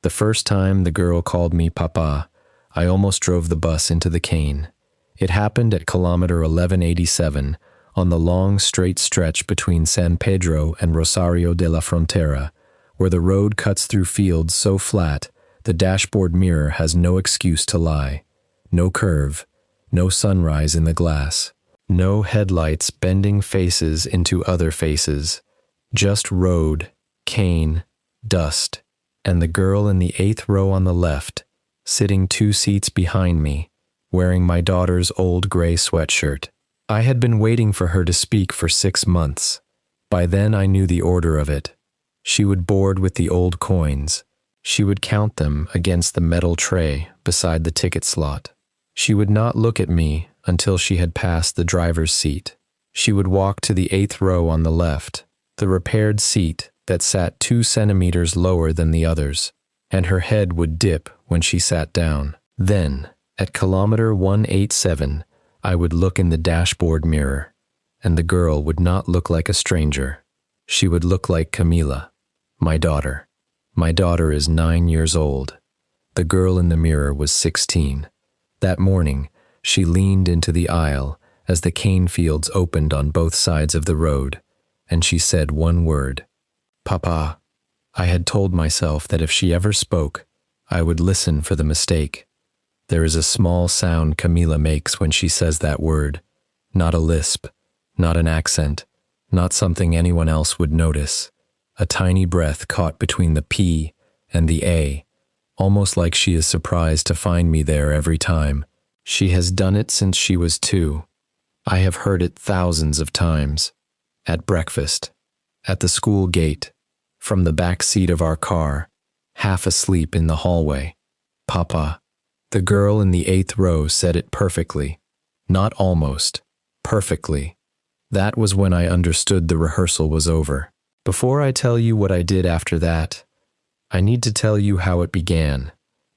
The first time the girl called me Papa, I almost drove the bus into the cane. It happened at kilometer 1187 on the long straight stretch between San Pedro and Rosario de la Frontera, where the road cuts through fields so flat the dashboard mirror has no excuse to lie. No curve, no sunrise in the glass, no headlights bending faces into other faces, just road, cane, dust, and the girl in the 8th row on the left, sitting 2 seats behind me, wearing my daughter's old gray sweatshirt. I had been waiting for her to speak for 6 months. By then I knew the order of it. She would board with the old coins. She would count them against the metal tray beside the ticket slot. She would not look at me until she had passed the driver's seat. She would walk to the 8th row on the left, the repaired seat that sat 2 centimeters lower than the others, and her head would dip when she sat down. Then, at kilometer 187, I would look in the dashboard mirror, and the girl would not look like a stranger. She would look like Camila, my daughter. My daughter is 9 years old. The girl in the mirror was 16. That morning, she leaned into the aisle as the cane fields opened on both sides of the road, and she said one word, Papa. I had told myself that if she ever spoke, I would listen for the mistake. There is a small sound Camila makes when she says that word, not a lisp, not an accent, not something anyone else would notice. A tiny breath caught between the P and the A, almost like she is surprised to find me there every time. She has done it since she was 2. I have heard it thousands of times. At breakfast, at the school gate, from the back seat of our car, half asleep in the hallway. Papa. The girl in the 8th row said it perfectly. Not almost, perfectly. That was when I understood the rehearsal was over. Before I tell you what I did after that, I need to tell you how it began,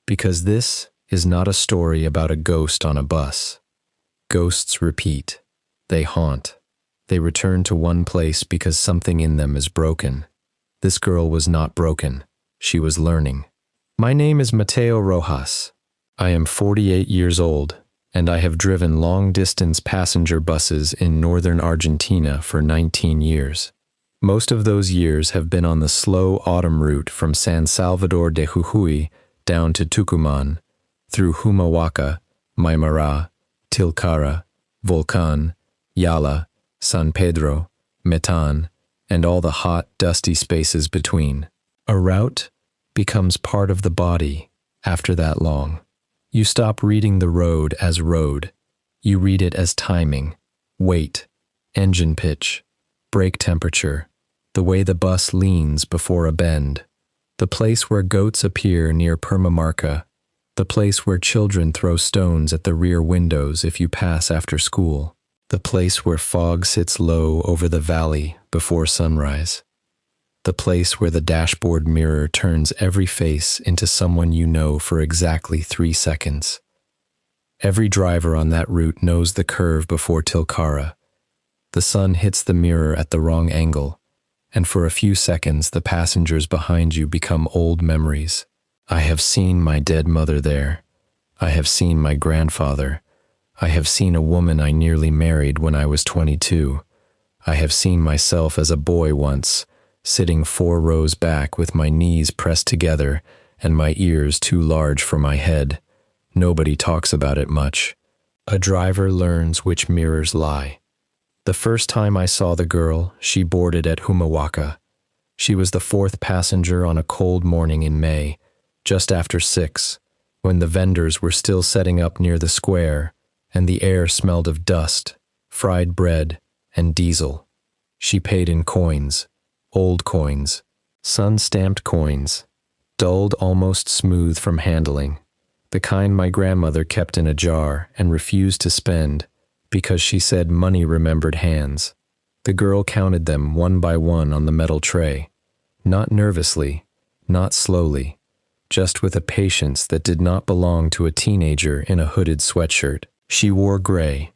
because this is not a story about a ghost on a bus. Ghosts repeat. They haunt. They return to one place because something in them is broken. This girl was not broken. She was learning. My name is Mateo Rojas. I am 48 years old, and I have driven long-distance passenger buses in northern Argentina for 19 years. Most of those years have been on the slow autumn route from San Salvador de Jujuy down to Tucumán, through Humahuaca, Maimara, Tilcara, Volcán, Yala, San Pedro, Metan, and all the hot, dusty spaces between. A route becomes part of the body after that long. You stop reading the road as road. You read it as timing, weight, engine pitch, brake temperature, the way the bus leans before a bend, the place where goats appear near Permamarca, the place where children throw stones at the rear windows if you pass after school, the place where fog sits low over the valley before sunrise, the place where the dashboard mirror turns every face into someone you know for exactly 3 seconds. Every driver on that route knows the curve before Tilcara. The sun hits the mirror at the wrong angle, and for a few seconds the passengers behind you become old memories. I have seen my dead mother there. I have seen my grandfather. I have seen a woman I nearly married when I was 22. I have seen myself as a boy once, sitting 4 rows back with my knees pressed together and my ears too large for my head. Nobody talks about it much. A driver learns which mirrors lie. The first time I saw the girl, she boarded at Humahuaca. She was the 4th passenger on a cold morning in May, just after 6, when the vendors were still setting up near the square, and the air smelled of dust, fried bread, and diesel. She paid in coins, old coins, sun-stamped coins, dulled almost smooth from handling, the kind my grandmother kept in a jar and refused to spend, because she said money remembered hands. The girl counted them one by one on the metal tray, not nervously, not slowly, just with a patience that did not belong to a teenager in a hooded sweatshirt. She wore gray,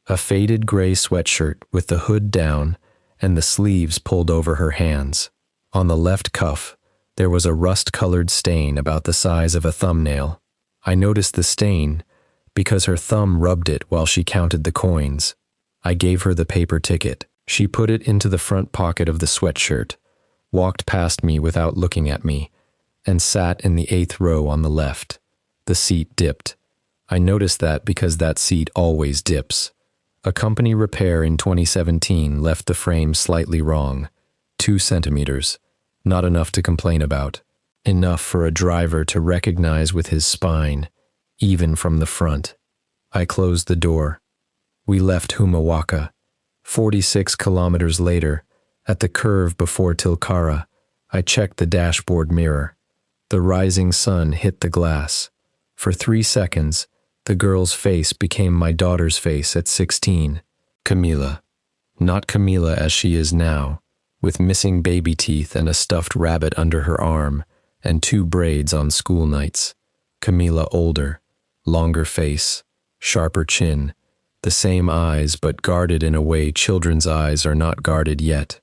a faded gray sweatshirt with the hood down and the sleeves pulled over her hands. On the left cuff, There was a rust-colored stain about the size of a thumbnail. I noticed the stain because her thumb rubbed it while she counted the coins. I gave her the paper ticket. She put it into the front pocket of the sweatshirt, walked past me without looking at me, and sat in the 8th row on the left. The seat dipped. I noticed that because that seat always dips. A company repair in 2017 left the frame slightly wrong. 2 centimeters. Not enough to complain about. Enough for a driver to recognize with his spine, even from the front. I closed the door. We left Humawaka. 46 kilometers later, at the curve before Tilcara, I checked the dashboard mirror. The rising sun hit the glass. For 3 seconds, the girl's face became my daughter's face at 16. Camila. Not Camila as she is now, with missing baby teeth and a stuffed rabbit under her arm, and 2 braids on school nights. Camila older, longer face, sharper chin, the same eyes but guarded in a way children's eyes are not guarded yet.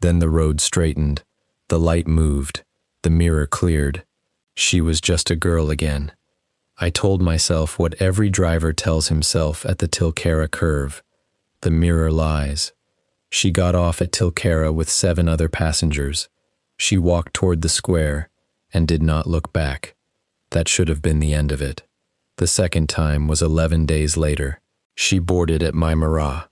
Then the road straightened, the light moved, the mirror cleared. She was just a girl again. I told myself what every driver tells himself at the Tilcara curve. The mirror lies. She got off at Tilcara with 7 other passengers. She walked toward the square and did not look back. That should have been the end of it. The second time was 11 days later. She boarded at Maimara,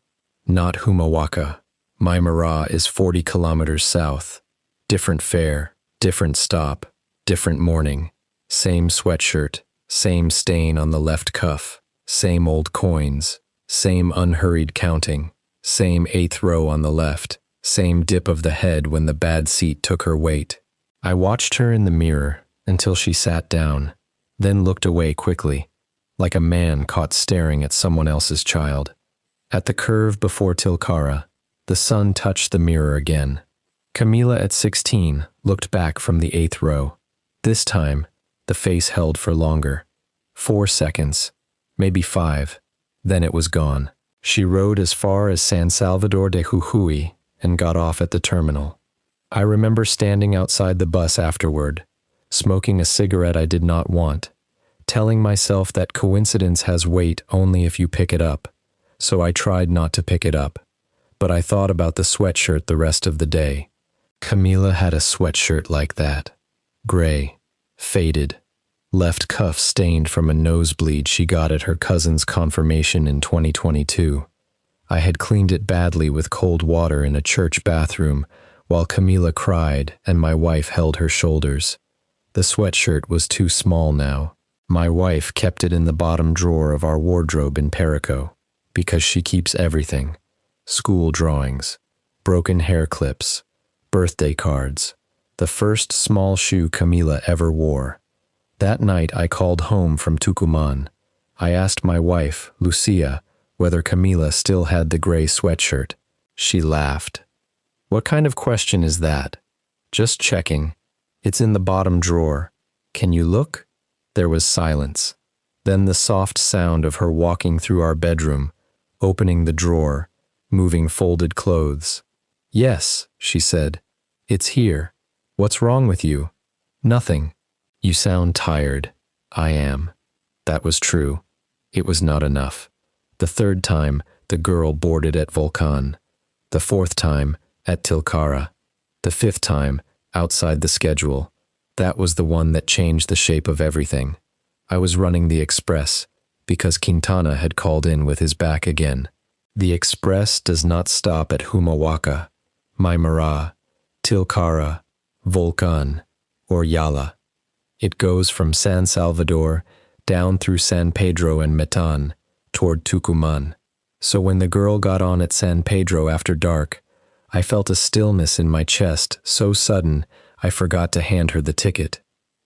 not Humawaka. Maimara is 40 kilometers south. Different fare, different stop, different morning. Same sweatshirt, same stain on the left cuff, same old coins, same unhurried counting, same 8th row on the left, same dip of the head when the bad seat took her weight. I watched her in the mirror until she sat down, then looked away quickly, like a man caught staring at someone else's child. At the curve before Tilcara, the sun touched the mirror again. Camila at 16 looked back from the 8th row. This time, the face held for longer. 4 seconds, maybe 5, then it was gone. She rode as far as San Salvador de Jujuy and got off at the terminal. I remember standing outside the bus afterward, smoking a cigarette I did not want, telling myself that coincidence has weight only if you pick it up, so I tried not to pick it up. But I thought about the sweatshirt the rest of the day. Camila had a sweatshirt like that. Gray, faded, left cuff stained from a nosebleed she got at her cousin's confirmation in 2022. I had cleaned it badly with cold water in a church bathroom while Camila cried and my wife held her shoulders. The sweatshirt was too small now. My wife kept it in the bottom drawer of our wardrobe in Perico, because she keeps everything. School drawings, broken hair clips, birthday cards, the first small shoe Camila ever wore. That night I called home from Tucumán. I asked my wife, Lucia, whether Camila still had the gray sweatshirt. She laughed. "What kind of question is that?" "Just checking. It's in the bottom drawer. Can you look?" There was silence. Then the soft sound of her walking through our bedroom, opening the drawer, moving folded clothes. "Yes," she said. "It's here. What's wrong with you?" "Nothing." "You sound tired." "I am." That was true. It was not enough. The 3rd time, the girl boarded at Volcan. The 4th time, at Tilcara. The 5th time, outside the schedule. That was the one that changed the shape of everything. I was running the express, because Quintana had called in with his back again. The express does not stop at Humawaka, Maimara, Tilcara, Volcan, or Yala. It goes from San Salvador down through San Pedro and Metan toward Tucumán. So when the girl got on at San Pedro after dark, I felt a stillness in my chest so sudden I forgot to hand her the ticket.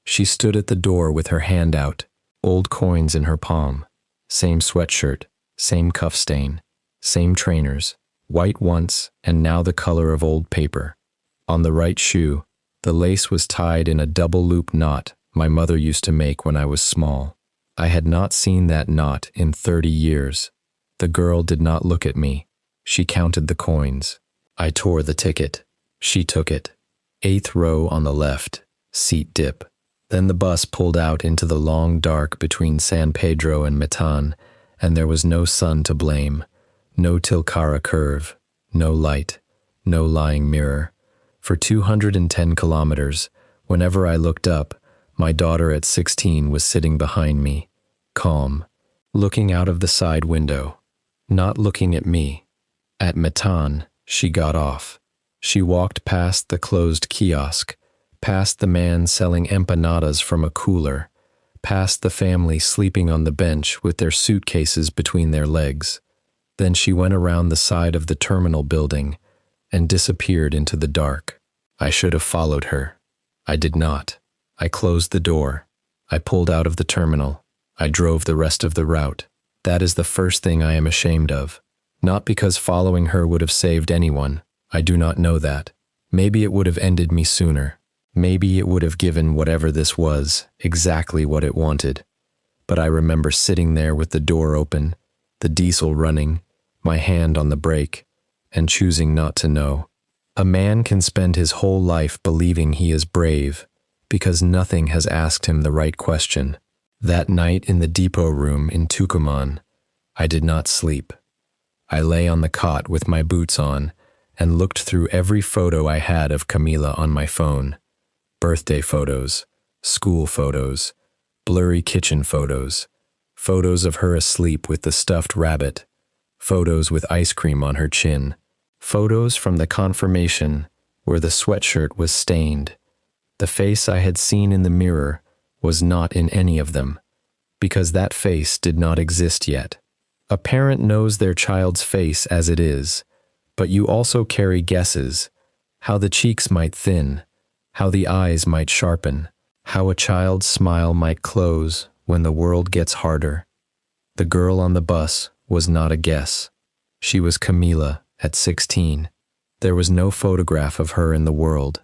She stood at the door with her hand out, old coins in her palm. Same sweatshirt, same cuff stain, same trainers, white once and now the color of old paper. On the right shoe, the lace was tied in a double loop knot my mother used to make when I was small. I had not seen that knot in 30 years. The girl did not look at me. She counted the coins. I tore the ticket. She took it. 8th row on the left. Seat dip. Then the bus pulled out into the long dark between San Pedro and Metan, and there was no sun to blame, no Tilcara curve, no light, no lying mirror. For 210 kilometers, whenever I looked up, my daughter at 16 was sitting behind me, calm, looking out of the side window, not looking at me. At Metan, she got off. She walked past the closed kiosk, past the man selling empanadas from a cooler, past the family sleeping on the bench with their suitcases between their legs. Then she went around the side of the terminal building and disappeared into the dark. I should have followed her. I did not. I closed the door. I pulled out of the terminal. I drove the rest of the route. That is the first thing I am ashamed of. Not because following her would have saved anyone. I do not know that. Maybe it would have ended me sooner. Maybe it would have given whatever this was exactly what it wanted. But I remember sitting there with the door open, the diesel running, my hand on the brake, and choosing not to know. A man can spend his whole life believing he is brave because nothing has asked him the right question. That night in the depot room in Tucumán, I did not sleep. I lay on the cot with my boots on and looked through every photo I had of Camila on my phone. Birthday photos, school photos, blurry kitchen photos, photos of her asleep with the stuffed rabbit, photos with ice cream on her chin, photos from the confirmation where the sweatshirt was stained. The face I had seen in the mirror was not in any of them, because that face did not exist yet. A parent knows their child's face as it is, but you also carry guesses, how the cheeks might thin, how the eyes might sharpen, how a child's smile might close when the world gets harder. The girl on the bus was not a guess. She was Camila at 16. There was no photograph of her in the world.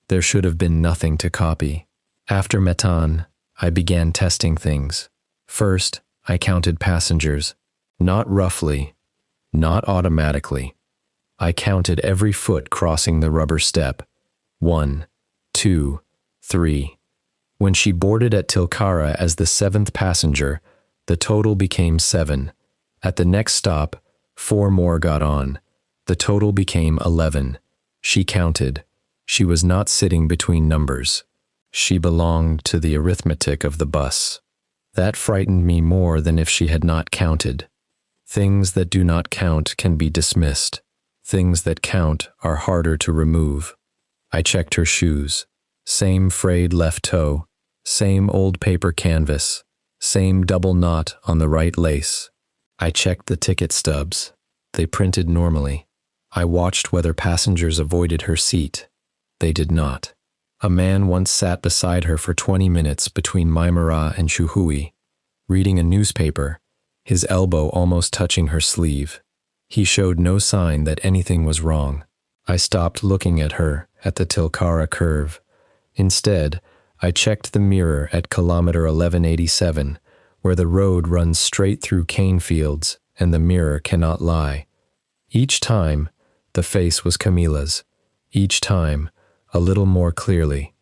There should have been nothing to copy. After Metan, I began testing things. First, I counted passengers. Not roughly, not automatically. I counted every foot crossing the rubber step. 1, 2, 3. When she boarded at Tilcara as the 7th passenger, the total became 7. At the next stop, 4 more got on. The total became 11. She counted. She was not sitting between numbers. She belonged to the arithmetic of the bus. That frightened me more than if she had not counted. Things that do not count can be dismissed. Things that count are harder to remove. I checked her shoes. Same frayed left toe, same old paper canvas, same double knot on the right lace. I checked the ticket stubs. They printed normally. I watched whether passengers avoided her seat. They did not. A man once sat beside her for 20 minutes between Maimara and Chuhui, reading a newspaper, his elbow almost touching her sleeve. He showed no sign that anything was wrong. I stopped looking at her at the Tilcara curve. Instead, I checked the mirror at kilometer 1187, where the road runs straight through cane fields and the mirror cannot lie. Each time, the face was Camila's. Each time, a little more clearly.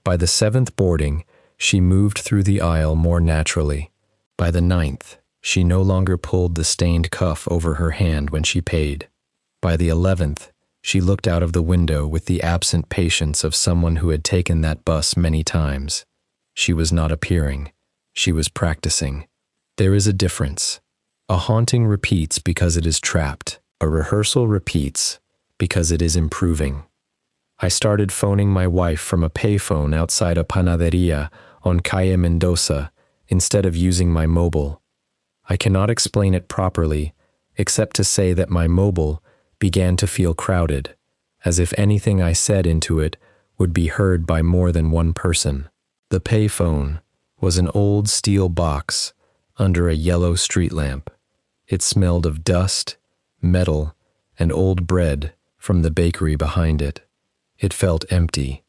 By the 7th boarding, she moved through the aisle more naturally. By the 9th, she no longer pulled the stained cuff over her hand when she paid. By the 11th, she looked out of the window with the absent patience of someone who had taken that bus many times. She was not appearing. She was practicing. There is a difference. A haunting repeats because it is trapped. A rehearsal repeats because it is improving. I started phoning my wife from a payphone outside a panaderia on Calle Mendoza instead of using my mobile. I cannot explain it properly, except to say that my mobile began to feel crowded, as if anything I said into it would be heard by more than one person. The payphone was an old steel box under a yellow street lamp. It smelled of dust, metal, and old bread from the bakery behind it. It felt empty.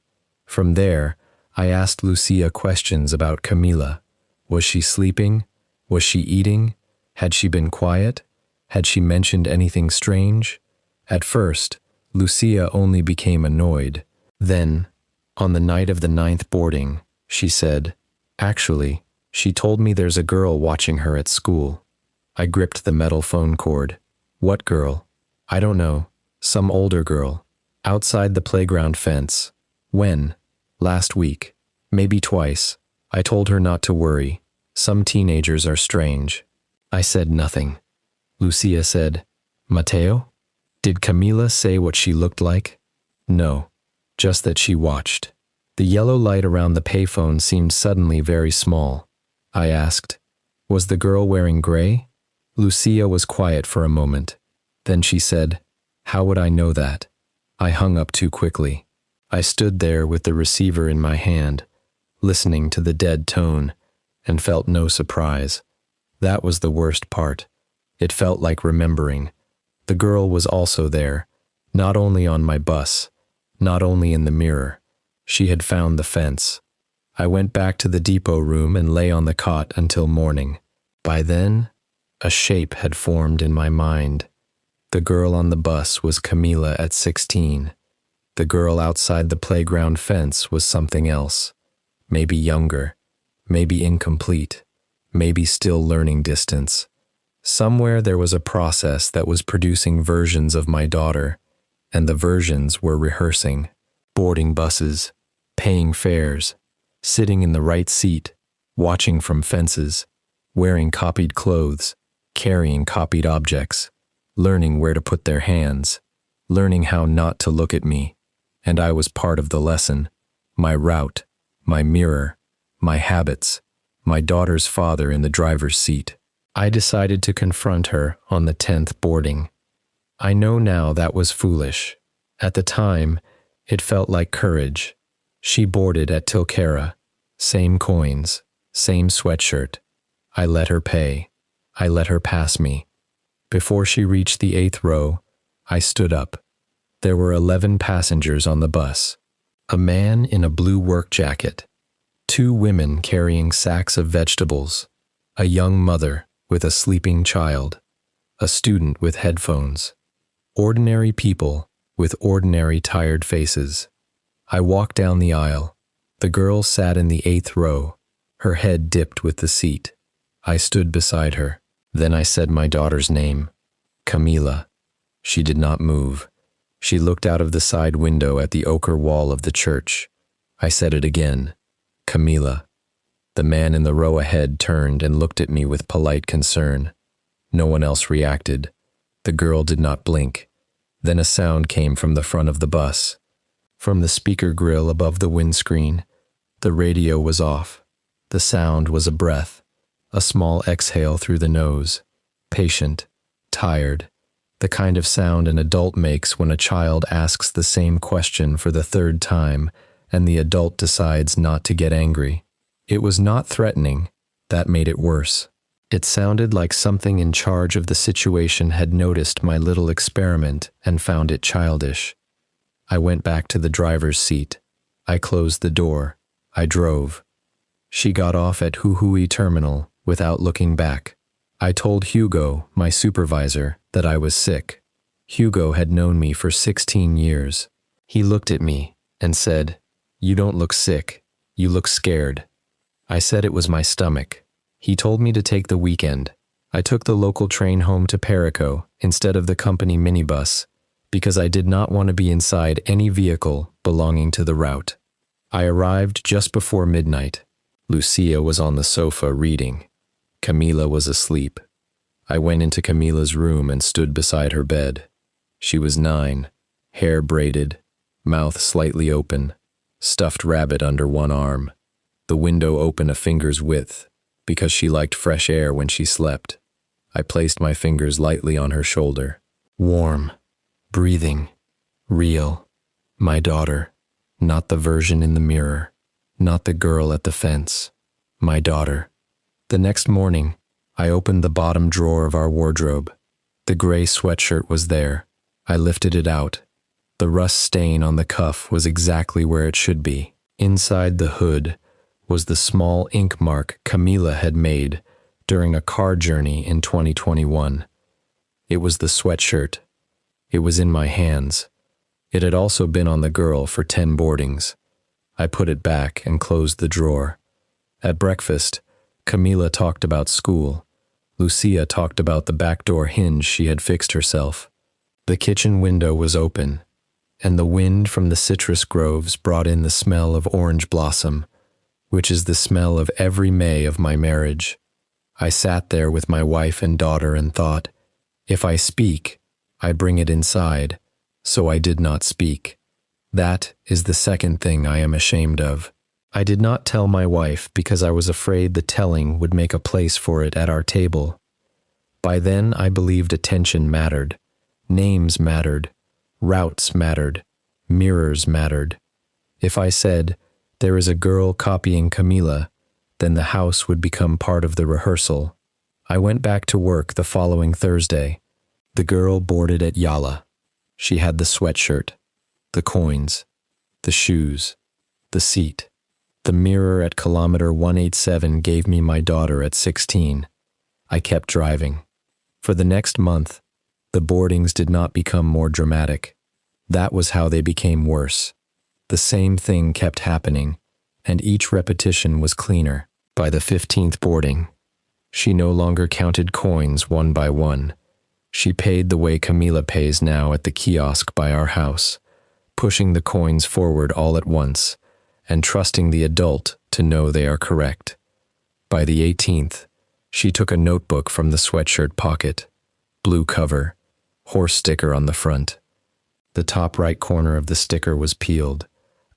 From there, I asked Lucia questions about Camila. Was she sleeping? Was she eating? Had she been quiet? Had she mentioned anything strange? At first, Lucia only became annoyed. Then, On the night of the 9th boarding, she said, "Actually, she told me there's a girl watching her at school." I gripped the metal phone cord. "What girl?" "I don't know. Some older girl. Outside the playground fence." "When?" "Last week. Maybe twice." I told her not to worry. Some teenagers are strange. I said nothing. Lucia said, "Mateo?" "Did Camila say what she looked like?" "No, just that she watched." The yellow light around the payphone seemed suddenly very small. I asked, "Was the girl wearing gray?" Lucia was quiet for a moment. Then she said, "How would I know that?" I hung up too quickly. I stood there with the receiver in my hand, listening to the dead tone, and felt no surprise. That was the worst part. It felt like remembering. The girl was also there, not only on my bus, not only in the mirror. She had found the fence. I went back to the depot room and lay on the cot until morning. By then, a shape had formed in my mind. The girl on the bus was Camila at 16. The girl outside the playground fence was something else. Maybe younger, maybe incomplete, maybe still learning distance. Somewhere there was a process that was producing versions of my daughter, and the versions were rehearsing. Boarding buses, paying fares, sitting in the right seat, watching from fences, wearing copied clothes, carrying copied objects, learning where to put their hands, learning how not to look at me, and I was part of the lesson, my route, my mirror, my habits, my daughter's father in the driver's seat. I decided to confront her on the 10th boarding. I know now that was foolish. At the time, it felt like courage. She boarded at Tilcara. Same coins, same sweatshirt. I let her pay. I let her pass me. Before she reached the 8th row, I stood up. There were 11 passengers on the bus. A man in a blue work jacket. 2 women carrying sacks of vegetables. A young mother with a sleeping child. A student with headphones. Ordinary people with ordinary tired faces. I walked down the aisle. The girl sat in the 8th row, her head dipped with the seat. I stood beside her. Then I said my daughter's name, Camila. She did not move. She looked out of the side window at the ochre wall of the church. I said it again, Camila. The man in the row ahead turned and looked at me with polite concern. No one else reacted. The girl did not blink. Then a sound came from the front of the bus. From the speaker grill above the windscreen, the radio was off. The sound was a breath, a small exhale through the nose, patient, tired, the kind of sound an adult makes when a child asks the same question for the 3rd time and the adult decides not to get angry. It was not threatening. That made it worse. It sounded like something in charge of the situation had noticed my little experiment and found it childish. I went back to the driver's seat. I closed the door. I drove. She got off at Jujuy Terminal without looking back. I told Hugo, my supervisor, that I was sick. Hugo had known me for 16 years. He looked at me and said, "You don't look sick. You look scared." I said it was my stomach. He told me to take the weekend. I took the local train home to Perico instead of the company minibus because I did not want to be inside any vehicle belonging to the route. I arrived just before midnight. Lucia was on the sofa reading. Camila was asleep. I went into Camila's room and stood beside her bed. She was 9, hair braided, mouth slightly open, stuffed rabbit under one arm, the window open a finger's width, because she liked fresh air when she slept. I placed my fingers lightly on her shoulder. Warm, breathing, real. My daughter, not the version in the mirror, not the girl at the fence. My daughter. The next morning, I opened the bottom drawer of our wardrobe. The gray sweatshirt was there. I lifted it out. The rust stain on the cuff was exactly where it should be. Inside the hood was the small ink mark Camila had made during a car journey in 2021. It was the sweatshirt. It was in my hands. It had also been on the girl for 10 boardings. I put it back and closed the drawer. At breakfast, Camila talked about school. Lucia talked about the back door hinge she had fixed herself. The kitchen window was open, and the wind from the citrus groves brought in the smell of orange blossom, which is the smell of every May of my marriage. I sat there with my wife and daughter and thought, if I speak, I bring it inside, so I did not speak. That is the second thing I am ashamed of. I did not tell my wife because I was afraid the telling would make a place for it at our table. By then I believed attention mattered, names mattered, routes mattered, mirrors mattered. If I said, there is a girl copying Camila, then the house would become part of the rehearsal. I went back to work the following Thursday. The girl boarded at Yala. She had the sweatshirt, the coins, the shoes, the seat. The mirror at kilometer 187 gave me my daughter at 16. I kept driving. For the next month, the boardings did not become more dramatic. That was how they became worse. The same thing kept happening, and each repetition was cleaner. By the 15th boarding, she no longer counted coins one by one. She paid the way Camila pays now at the kiosk by our house, pushing the coins forward all at once, and trusting the adult to know they are correct. By the 18th, she took a notebook from the sweatshirt pocket, blue cover, horse sticker on the front. The top right corner of the sticker was peeled.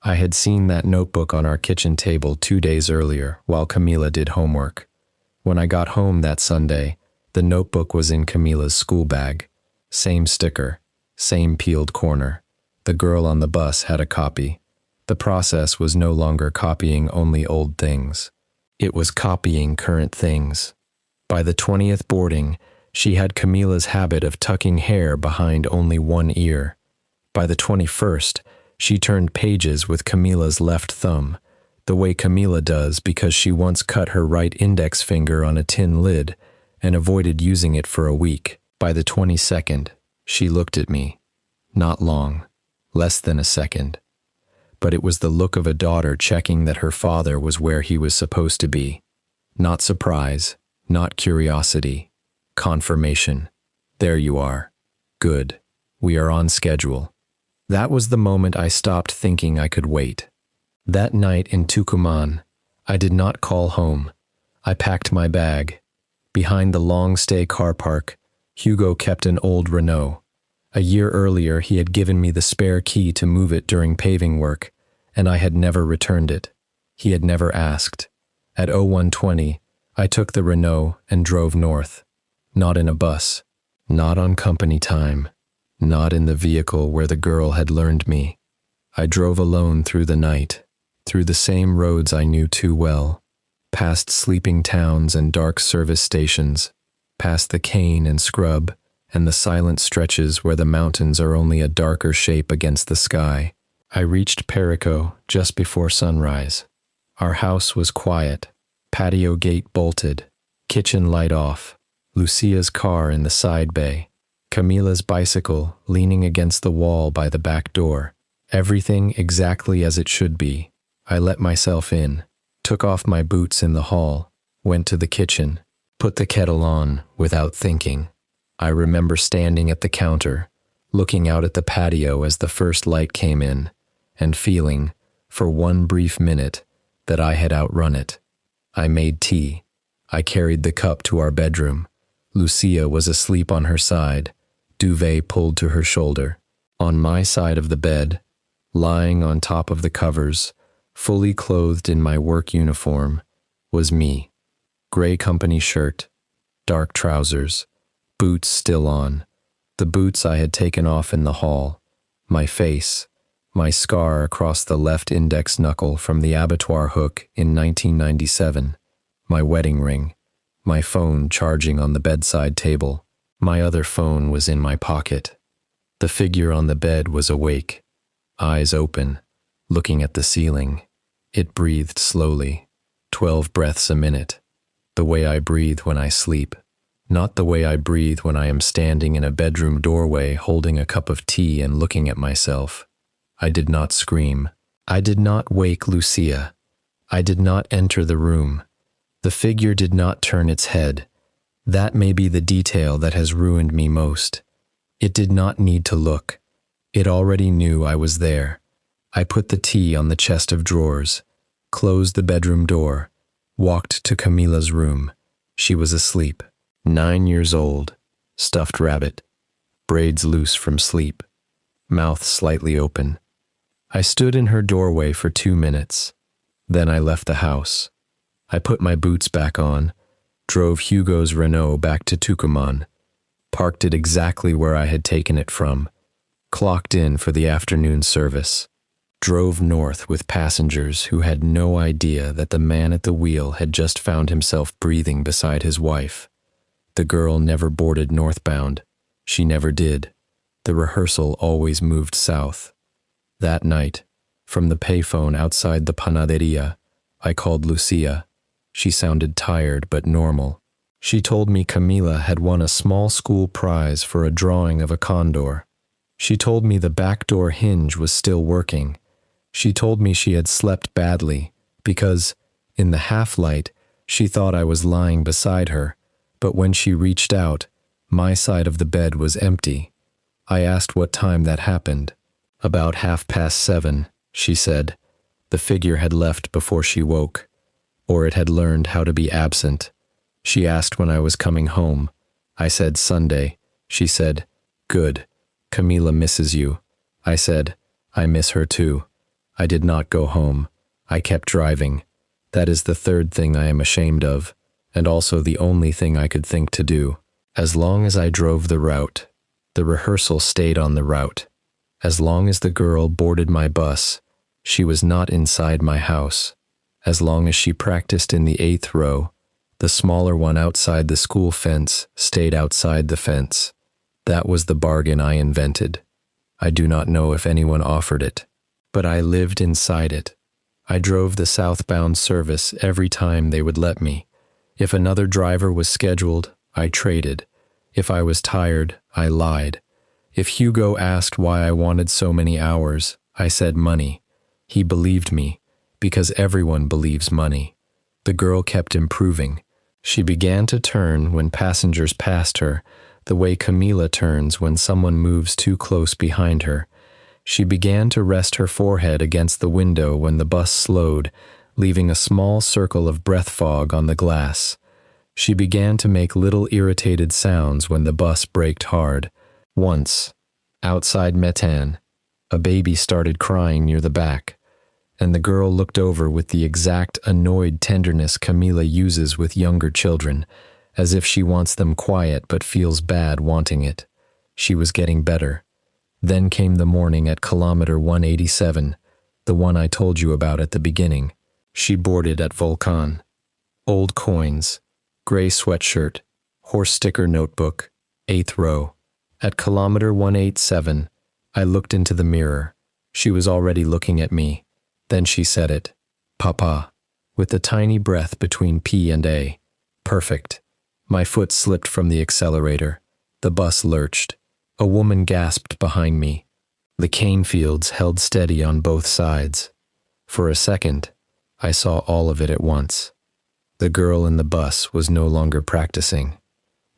I had seen that notebook on our kitchen table 2 days earlier while Camila did homework. When I got home that Sunday, the notebook was in Camila's school bag. Same sticker, same peeled corner. The girl on the bus had a copy. The process was no longer copying only old things. It was copying current things. By the 20th boarding, she had Camila's habit of tucking hair behind only one ear. By the 21st, she turned pages with Camila's left thumb, the way Camila does because she once cut her right index finger on a tin lid and avoided using it for a week. By the 22nd, she looked at me. Not long, less than a second. But it was the look of a daughter checking that her father was where he was supposed to be. Not surprise, not curiosity. Confirmation. There you are. Good. We are on schedule. That was the moment I stopped thinking I could wait. That night in Tucumán, I did not call home. I packed my bag. Behind the long-stay car park, Hugo kept an old Renault. A year earlier, he had given me the spare key to move it during paving work, and I had never returned it. He had never asked. At 01:20, I took the Renault and drove north. Not in a bus, not on company time, not in the vehicle where the girl had learned me. I drove alone through the night, through the same roads I knew too well, past sleeping towns and dark service stations, past the cane and scrub, and the silent stretches where the mountains are only a darker shape against the sky. I reached Perico just before sunrise. Our house was quiet, patio gate bolted, kitchen light off, Lucia's car in the side bay, Camila's bicycle leaning against the wall by the back door. Everything exactly as it should be. I let myself in, took off my boots in the hall, went to the kitchen, put the kettle on without thinking. I remember standing at the counter, looking out at the patio as the first light came in, and feeling, for one brief minute, that I had outrun it. I made tea. I carried the cup to our bedroom. Lucia was asleep on her side, duvet pulled to her shoulder. On my side of the bed, lying on top of the covers, fully clothed in my work uniform, was me. Gray company shirt, dark trousers, boots still on, the boots I had taken off in the hall, my face, my scar across the left index knuckle from the abattoir hook in 1997, my wedding ring, my phone charging on the bedside table. My other phone was in my pocket. The figure on the bed was awake, eyes open, looking at the ceiling. It breathed slowly, 12 breaths a minute, the way I breathe when I sleep, not the way I breathe when I am standing in a bedroom doorway holding a cup of tea and looking at myself. I did not scream. I did not wake Lucia. I did not enter the room. The figure did not turn its head. That may be the detail that has ruined me most. It did not need to look. It already knew I was there. I put the tea on the chest of drawers, closed the bedroom door, walked to Camila's room. She was asleep. 9 years old, stuffed rabbit, braids loose from sleep, mouth slightly open. I stood in her doorway for 2 minutes. Then I left the house. I put my boots back on, drove Hugo's Renault back to Tucumán, parked it exactly where I had taken it from, clocked in for the afternoon service, drove north with passengers who had no idea that the man at the wheel had just found himself breathing beside his wife. The girl never boarded northbound. She never did. The rehearsal always moved south. That night, from the payphone outside the panaderia, I called Lucia. She sounded tired but normal. She told me Camila had won a small school prize for a drawing of a condor. She told me the back door hinge was still working. She told me she had slept badly because, in the half-light, she thought I was lying beside her, but when she reached out, my side of the bed was empty. I asked what time that happened. About 7:30, she said. The figure had left before she woke, or it had learned how to be absent. She asked when I was coming home. I said Sunday. She said, "Good. Camila misses you." I said, "I miss her too." I did not go home. I kept driving. That is the third thing I am ashamed of, and also the only thing I could think to do. As long as I drove the route, the rehearsal stayed on the route. As long as the girl boarded my bus, she was not inside my house. As long as she practiced in the 8th row, the smaller one outside the school fence stayed outside the fence. That was the bargain I invented. I do not know if anyone offered it, but I lived inside it. I drove the southbound service every time they would let me. If another driver was scheduled, I traded. If I was tired, I lied. If Hugo asked why I wanted so many hours, I said money. He believed me, because everyone believes money. The girl kept improving. She began to turn when passengers passed her, the way Camila turns when someone moves too close behind her. She began to rest her forehead against the window when the bus slowed, leaving a small circle of breath fog on the glass. She began to make little irritated sounds when the bus braked hard. Once, outside Metan, a baby started crying near the back, and the girl looked over with the exact annoyed tenderness Camila uses with younger children, as if she wants them quiet but feels bad wanting it. She was getting better. Then came the morning at kilometer 187, the one I told you about at the beginning. She boarded at Volcan. Old coins, gray sweatshirt, horse sticker notebook, 8th row. At kilometer 187, I looked into the mirror. She was already looking at me. Then she said it. Papa, with the tiny breath between P and A. Perfect. My foot slipped from the accelerator. The bus lurched. A woman gasped behind me. The cane fields held steady on both sides. For a second, I saw all of it at once. The girl in the bus was no longer practicing.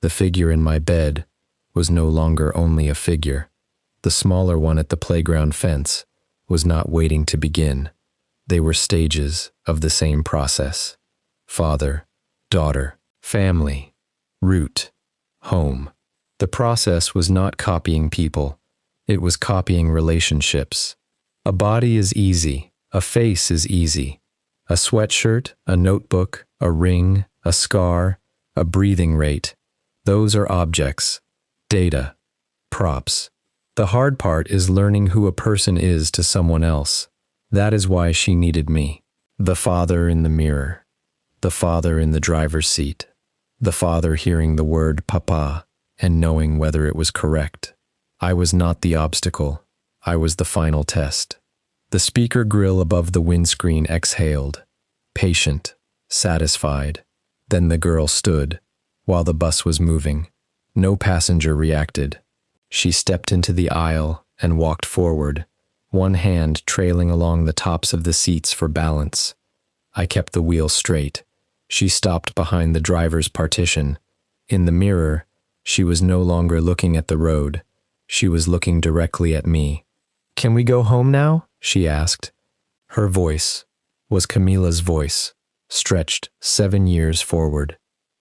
The figure in my bed was no longer only a figure. The smaller one at the playground fence was not waiting to begin. They were stages of the same process. Father, daughter, family, root, home. The process was not copying people. It was copying relationships. A body is easy. A face is easy. A sweatshirt, a notebook, a ring, a scar, a breathing rate. Those are objects, data, props. The hard part is learning who a person is to someone else. That is why she needed me. The father in the mirror. The father in the driver's seat. The father hearing the word papa and knowing whether it was correct. I was not the obstacle. I was the final test. The speaker grill above the windscreen exhaled. Patient, satisfied. Then the girl stood, while the bus was moving. No passenger reacted. She stepped into the aisle and walked forward. one hand trailing along the tops of the seats for balance. I kept the wheel straight. She stopped behind the driver's partition. In the mirror, she was no longer looking at the road. She was looking directly at me. "Can we go home now?" she asked. Her voice was Camila's voice, stretched 7 years forward.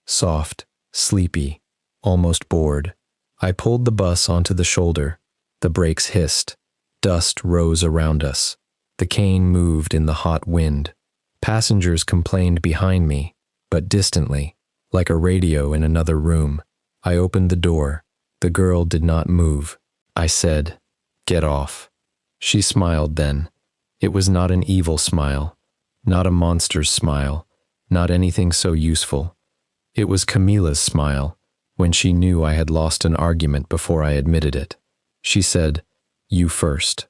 Soft, sleepy, almost bored. I pulled the bus onto the shoulder. The brakes hissed. Dust rose around us. The cane moved in the hot wind. Passengers complained behind me, but distantly, like a radio in another room. I opened the door. The girl did not move. I said, "Get off." She smiled then. It was not an evil smile, not a monster's smile, not anything so useful. It was Camila's smile, when she knew I had lost an argument before I admitted it. She said, "You first."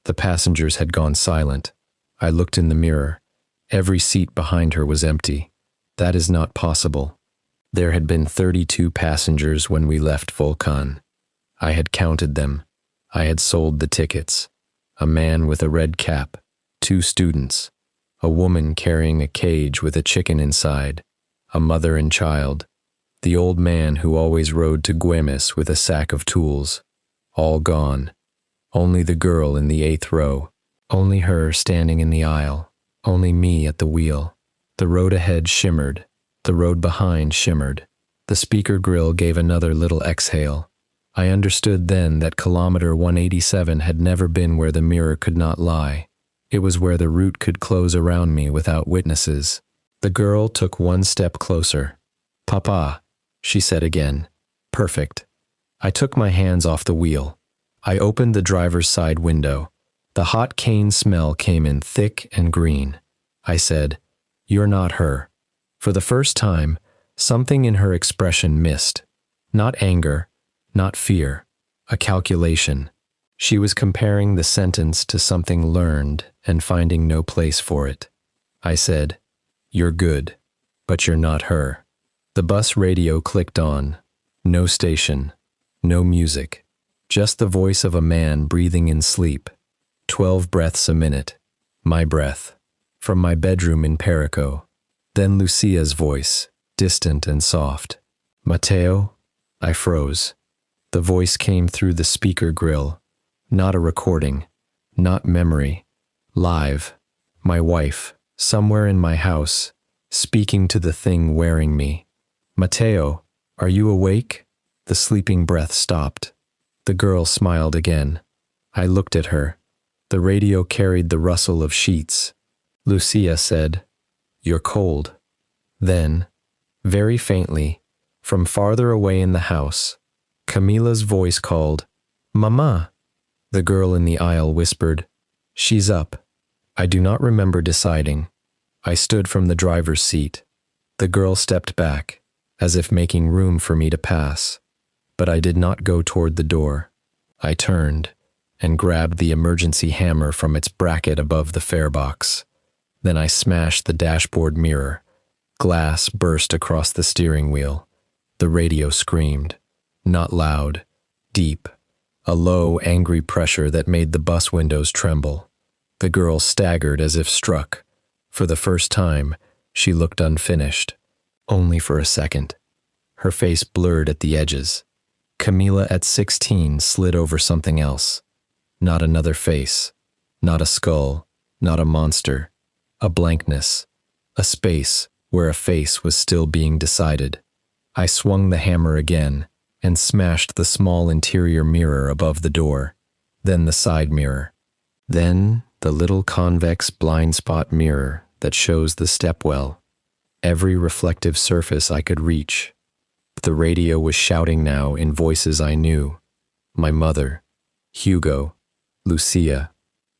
The passengers had gone silent. I looked in the mirror. Every seat behind her was empty. That is not possible. There had been 32 passengers when we left Volcan. I had counted them. I had sold the tickets. A man with a red cap, 2 students, a woman carrying a cage with a chicken inside, a mother and child, the old man who always rode to Güemes with a sack of tools, all gone. Only the girl in the 8th row, only her standing in the aisle, only me at the wheel. The road ahead shimmered, the road behind shimmered. The speaker grill gave another little exhale. I understood then that kilometer 187 had never been where the mirror could not lie. It was where the route could close around me without witnesses. The girl took 1 step closer. "Papa," she said again. "Perfect." I took my hands off the wheel. I opened the driver's side window. The hot cane smell came in thick and green. I said, "You're not her." For the first time, something in her expression missed. Not anger, not fear, a calculation. She was comparing the sentence to something learned and finding no place for it. I said, "You're good, but you're not her." The bus radio clicked on. No station, no music, just the voice of a man breathing in sleep. 12 breaths a minute, my breath, from my bedroom in Perico. Then Lucia's voice, distant and soft. "Mateo?" I froze. The voice came through the speaker grill. Not a recording, not memory. Live. My wife, somewhere in my house, speaking to the thing wearing me. "Mateo, are you awake?" The sleeping breath stopped. The girl smiled again. I looked at her. The radio carried the rustle of sheets. Lucia said, "You're cold." Then, very faintly, from farther away in the house, Camila's voice called, "Mama." The girl in the aisle whispered, "She's up." I do not remember deciding. I stood from the driver's seat. The girl stepped back, as if making room for me to pass. But I did not go toward the door. I turned and grabbed the emergency hammer from its bracket above the fare box. Then I smashed the dashboard mirror. Glass burst across the steering wheel. The radio screamed. Not loud, deep, a low, angry pressure that made the bus windows tremble. The girl staggered as if struck. For the first time, she looked unfinished. Only for a second. Her face blurred at the edges. Camila at 16 slid over something else. Not another face. Not a skull. Not a monster. A blankness. A space where a face was still being decided. I swung the hammer again and smashed the small interior mirror above the door, then the side mirror, then the little convex blind spot mirror that shows the stepwell, every reflective surface I could reach. The radio was shouting now in voices I knew. My mother, Hugo, Lucia,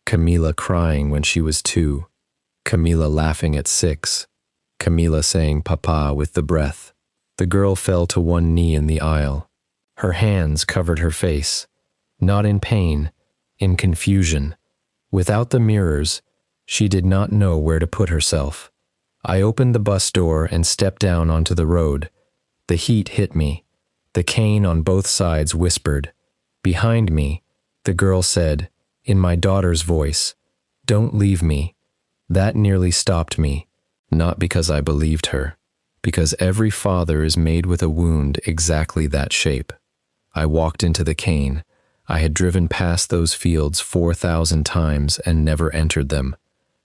Camila crying when she was 2, Camila laughing at 6, Camila saying "Papa" with the breath. The girl fell to one knee in the aisle. Her hands covered her face, not in pain, in confusion. Without the mirrors, she did not know where to put herself. I opened the bus door and stepped down onto the road. The heat hit me. The cane on both sides whispered. Behind me, the girl said, In my daughter's voice, "Don't leave me." That nearly stopped me, not because I believed her, because every father is made with a wound exactly that shape. I walked into the cane. I had driven past those fields 4,000 times and never entered them.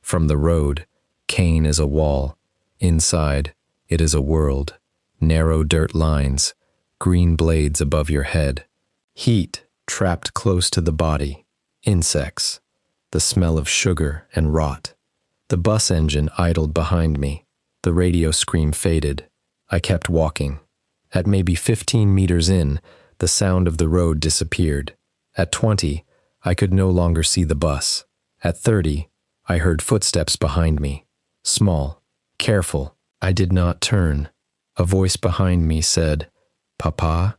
From the road, cane is a wall. Inside, it is a world. Narrow dirt lines, green blades above your head. Heat trapped close to the body. Insects. The smell of sugar and rot. The bus engine idled behind me. The radio scream faded. I kept walking. At maybe 15 meters in, the sound of the road disappeared. At 20, I could no longer see the bus. At 30, I heard footsteps behind me. Small, careful. I did not turn. A voice behind me said, "Papa?"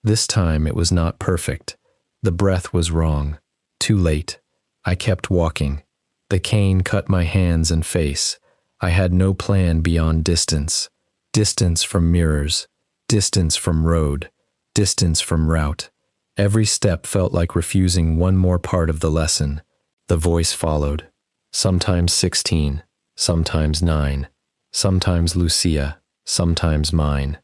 This time it was not perfect. The breath was wrong. Too late. I kept walking. The cane cut my hands and face. I had no plan beyond distance. Distance from mirrors. Distance from road. Distance from route. Every step felt like refusing one more part of the lesson. The voice followed. Sometimes 16, sometimes 9, sometimes Lucia, sometimes mine.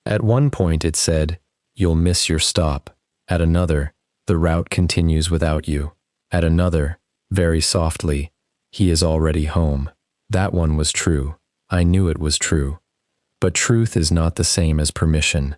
At one point it said, "You'll miss your stop." At another, "The route continues without you." At another, very softly, "He is already home." That one was true. I knew it was true. But truth is not the same as permission.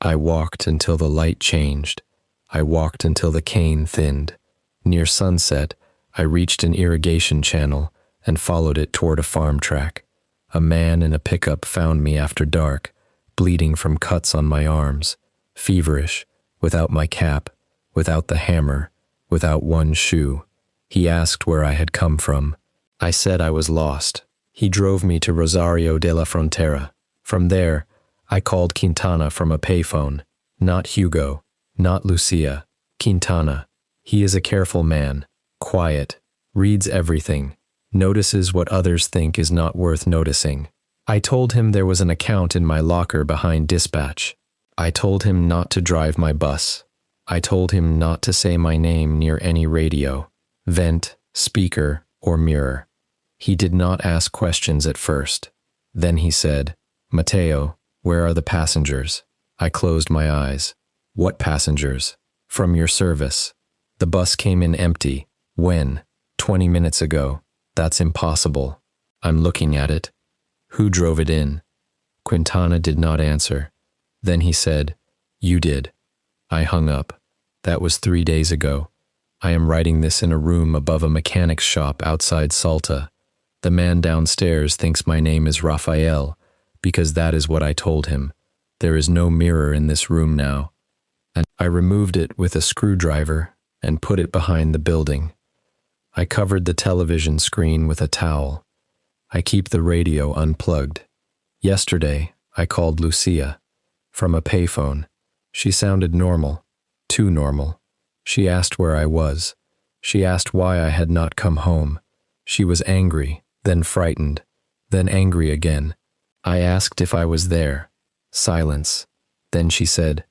I walked until the light changed. I walked until the cane thinned. Near sunset, I reached an irrigation channel and followed it toward a farm track. A man in a pickup found me after dark, bleeding from cuts on my arms, feverish, without my cap, without the hammer, without one shoe. He asked where I had come from. I said I was lost. He drove me to Rosario de la Frontera. From there, I called Quintana from a payphone. Not Hugo, not Lucia. Quintana. He is a careful man, quiet, reads everything, notices what others think is not worth noticing. I told him there was an account in my locker behind dispatch. I told him not to drive my bus. I told him not to say my name near any radio, vent, speaker, or mirror. He did not ask questions at first. Then he said, "Mateo, where are the passengers?" I closed my eyes. "What passengers?" "From your service." "The bus came in empty." "When?" 20 minutes ago." "That's impossible." "I'm looking at it." "Who drove it in?" Quintana did not answer. Then he said, "You did." I hung up. That was 3 days ago. I am writing this in a room above a mechanic's shop outside Salta. The man downstairs thinks my name is Raphael, because that is what I told him. There is no mirror in this room now. And I removed it with a screwdriver and put it behind the building. I covered the television screen with a towel. I keep the radio unplugged. Yesterday, I called Lucia from a payphone. She sounded normal, too normal. She asked where I was. She asked why I had not come home. She was angry, then frightened, then angry again. I asked if I was there. Silence. Then she said,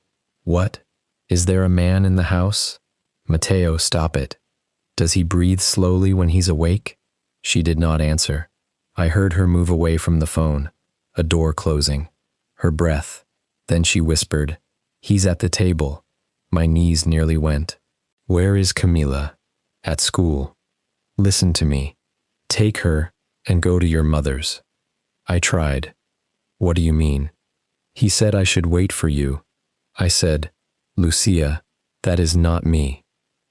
"What? Is there a man in the house?" "Mateo, stop it. Does he breathe slowly when he's awake?" She did not answer. I heard her move away from the phone, a door closing, her breath. Then she whispered, "He's at the table." My knees nearly went. "Where is Camila?" "At school." "Listen to me. Take her and go to your mother's." I tried. "What do you mean?" "He said I should wait for you." I said, "Lucia, that is not me."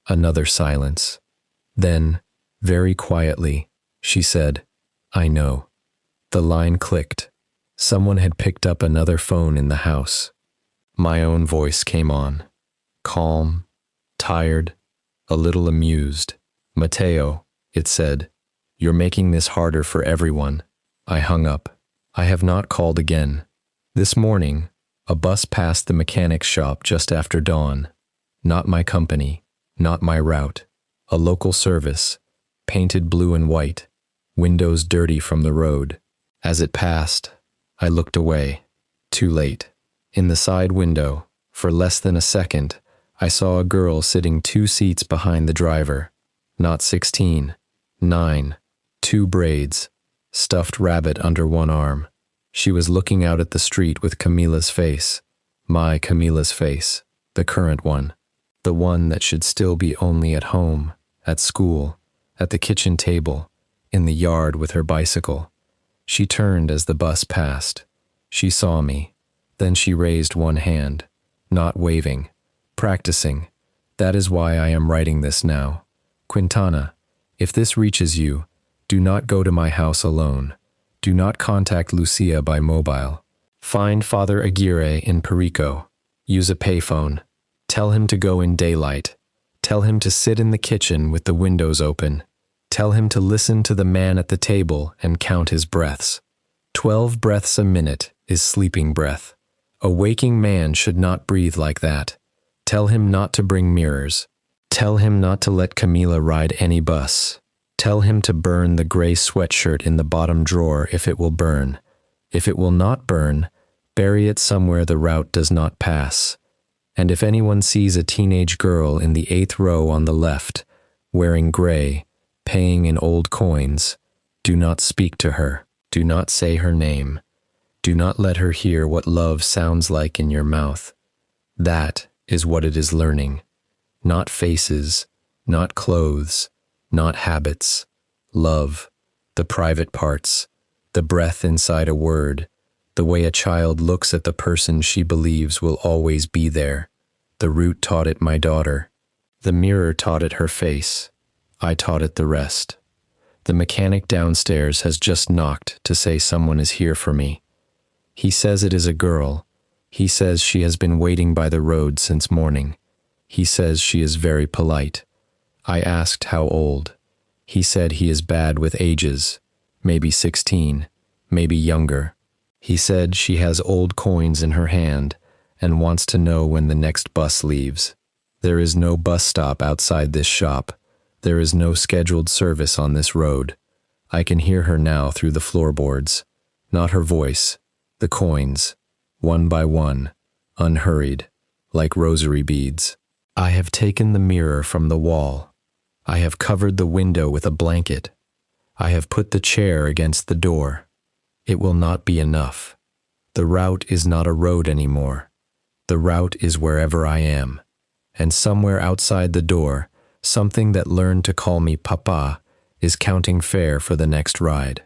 Another silence. Then, very quietly, she said, "I know." The line clicked. Someone had picked up another phone in the house. My own voice came on. Calm, tired, a little amused. "Mateo," it said, "you're making this harder for everyone." I hung up. I have not called again. This morning, a bus passed the mechanic's shop just after dawn. Not my company, not my route. A local service, painted blue and white, windows dirty from the road. As it passed, I looked away. Too late. In the side window, for less than a second, I saw a girl sitting 2 seats behind the driver. Not 16. 9. 2 braids. Stuffed rabbit under one arm. She was looking out at the street with Camilla's face. My Camilla's face. The current one. The one that should still be only at home, at school, at the kitchen table, in the yard with her bicycle. She turned as the bus passed. She saw me. Then she raised one hand, not waving, practicing. That is why I am writing this now. Quintana, if this reaches you, do not go to my house alone. Do not contact Lucia by mobile. Find Father Aguirre in Perico. Use a payphone. Tell him to go in daylight. Tell him to sit in the kitchen with the windows open. Tell him to listen to the man at the table and count his breaths. 12 breaths a minute is sleeping breath. A waking man should not breathe like that. Tell him not to bring mirrors. Tell him not to let Camila ride any bus. Tell him to burn the gray sweatshirt in the bottom drawer if it will burn. If it will not burn, bury it somewhere the route does not pass. And if anyone sees a teenage girl in the 8th row on the left, wearing gray, paying in old coins, do not speak to her. Do not say her name. Do not let her hear what love sounds like in your mouth. That is what it is learning. Not faces, not clothes, not habits. Love, the private parts, the breath inside a word, the way a child looks at the person she believes will always be there. The root taught it my daughter. The mirror taught it her face. I taught it the rest. The mechanic downstairs has just knocked to say someone is here for me. He says it is a girl. He says she has been waiting by the road since morning. He says she is very polite. I asked how old. He said he is bad with ages, maybe 16, maybe younger. He said she has old coins in her hand and wants to know when the next bus leaves. There is no bus stop outside this shop. There is no scheduled service on this road. I can hear her now through the floorboards. Not her voice, the coins, one by one, unhurried, like rosary beads. I have taken the mirror from the wall. I have covered the window with a blanket. I have put the chair against the door. It will not be enough. The route is not a road anymore. The route is wherever I am. And somewhere outside the door, something that learned to call me Papa is counting fare for the next ride.